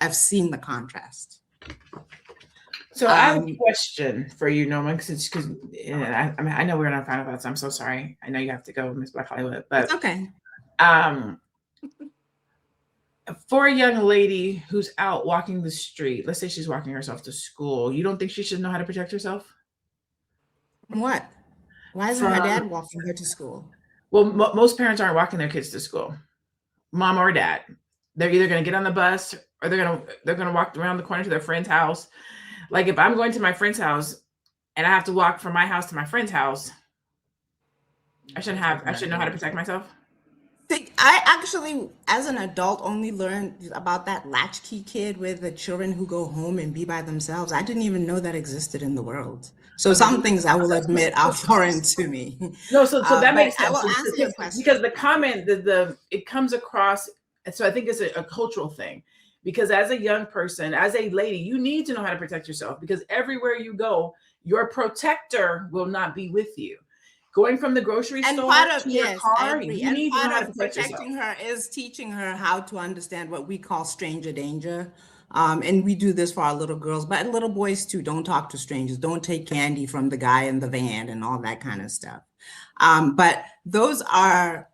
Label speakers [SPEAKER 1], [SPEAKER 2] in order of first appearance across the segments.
[SPEAKER 1] I've seen the contrast.
[SPEAKER 2] So I have a question for you, Norman, because I know we're not final thoughts. I'm so sorry. I know you have to go, Miss Black Hollywood, but
[SPEAKER 1] it's okay.
[SPEAKER 2] For a young lady who's out walking the street, let's say she's walking herself to school, you don't think she should know how to protect herself?
[SPEAKER 1] What? Why isn't her
[SPEAKER 2] From
[SPEAKER 1] dad walking her to school?
[SPEAKER 2] Well, most parents aren't walking their kids to school, mom or dad. They're either going to get on the bus or they're gonna walk around the corner to their friend's house. Like if I'm going to my friend's house and I have to walk from my house to my friend's house, I should know how to protect myself.
[SPEAKER 1] I actually, as an adult, only learned about that latchkey kid with the children who go home and be by themselves. I didn't even know that existed in the world. So
[SPEAKER 2] Okay.
[SPEAKER 1] some things I will admit are foreign to me.
[SPEAKER 2] No, so that
[SPEAKER 1] But
[SPEAKER 2] makes
[SPEAKER 1] I
[SPEAKER 2] sense.
[SPEAKER 1] will answer your question.
[SPEAKER 2] Because the comment, it comes across, so I think it's a cultural thing. Because as a young person, as a lady, you need to know how to protect yourself, because everywhere you go, your protector will not be with you. Going from the grocery
[SPEAKER 1] And
[SPEAKER 2] store
[SPEAKER 1] part of,
[SPEAKER 2] to your
[SPEAKER 1] yes, I
[SPEAKER 2] car,
[SPEAKER 1] agree.
[SPEAKER 2] you
[SPEAKER 1] And
[SPEAKER 2] need to know
[SPEAKER 1] part
[SPEAKER 2] how to
[SPEAKER 1] of
[SPEAKER 2] protect yourself.
[SPEAKER 1] protecting her is teaching her how to understand what we call stranger danger. And we do this for our little girls, but little boys too. Don't talk to strangers. Don't take candy from the guy in the van and all that kind of stuff. But those are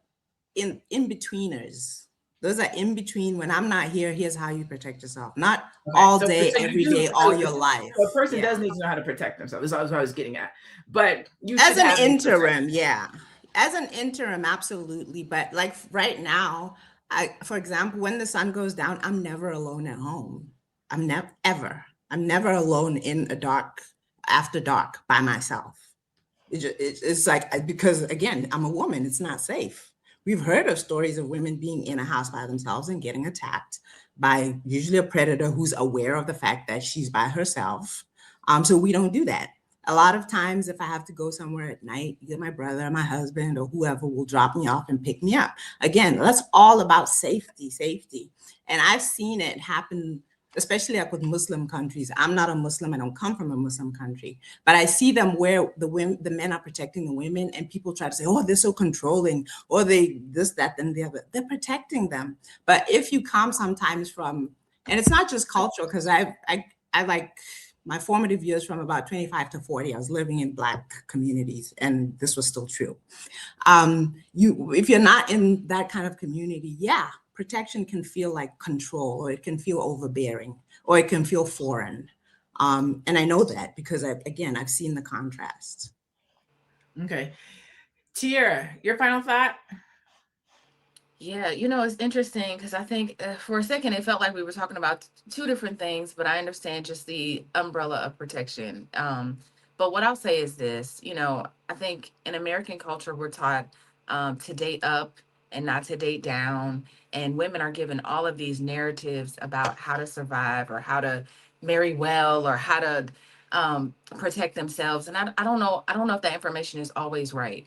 [SPEAKER 1] in-betweeners. Those are in between. When I'm not here, here's how you protect yourself. Not
[SPEAKER 2] Okay,
[SPEAKER 1] all
[SPEAKER 2] so
[SPEAKER 1] day,
[SPEAKER 2] so you
[SPEAKER 1] every
[SPEAKER 2] do
[SPEAKER 1] day, all your life.
[SPEAKER 2] so a person
[SPEAKER 1] Yeah.
[SPEAKER 2] does need to know how to protect themselves. That's what I was getting at. But you
[SPEAKER 1] As
[SPEAKER 2] should
[SPEAKER 1] an
[SPEAKER 2] have a
[SPEAKER 1] interim, yeah. As an interim, absolutely. But like right now, for example, when the sun goes down, I'm never alone at home. I'm never ever. I'm never alone in a dark after dark by myself. It's like, because again, I'm a woman. It's not safe. We've heard of stories of women being in a house by themselves and getting attacked by usually a predator who's aware of the fact that she's by herself. So we don't do that. A lot of times, if I have to go somewhere at night, either my brother, my husband, or whoever will drop me off and pick me up. Again, that's all about safety, safety. And I've seen it happen, especially like with Muslim countries. I'm not a Muslim. I don't come from a Muslim country, but I see them where the men are protecting the women, and people try to say, "Oh, they're so controlling," or they this, that, and the other. They're protecting them. But if you come sometimes from, and it's not just cultural, because I like my formative years from about 25 to 40, I was living in Black communities, and this was still true. If you're not in that kind of community, yeah, protection can feel like control, or it can feel overbearing, or it can feel foreign. And I know that because I've seen the contrast.
[SPEAKER 2] Okay. Tiara, your final thought?
[SPEAKER 3] Yeah, it's interesting because I think for a second it felt like we were talking about two different things, but I understand just the umbrella of protection. But what I'll say is this, I think in American culture we're taught to date up and not to date down, and women are given all of these narratives about how to survive or how to marry well or how to protect themselves, and I don't know if that information is always right.